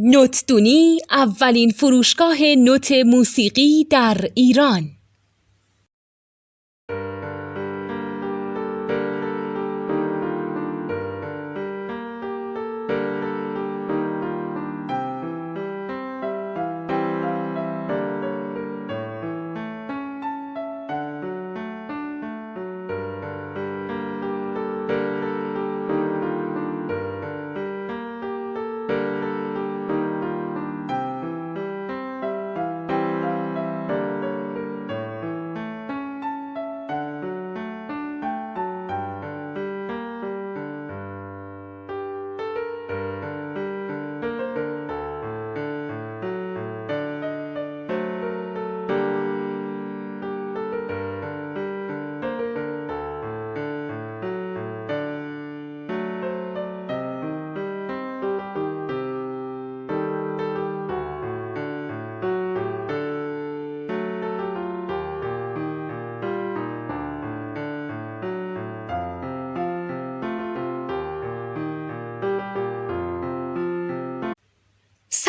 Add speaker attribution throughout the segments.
Speaker 1: نوتدونی اولین فروشگاه نوت موسیقی در ایران.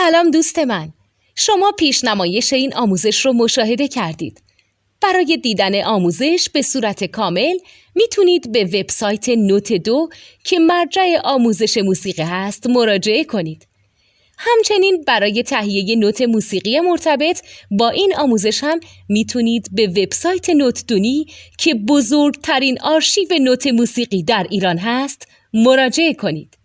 Speaker 1: سلام دوست من، شما پیشنمایش این آموزش رو مشاهده کردید. برای دیدن آموزش به صورت کامل میتونید به وبسایت نوت2 که مرجع آموزش موسیقی هست مراجعه کنید. همچنین برای تهیه نوت موسیقی مرتبط با این آموزش هم میتونید به وبسایت نوتدونی که بزرگترین آرشیو نوت موسیقی در ایران هست مراجعه کنید.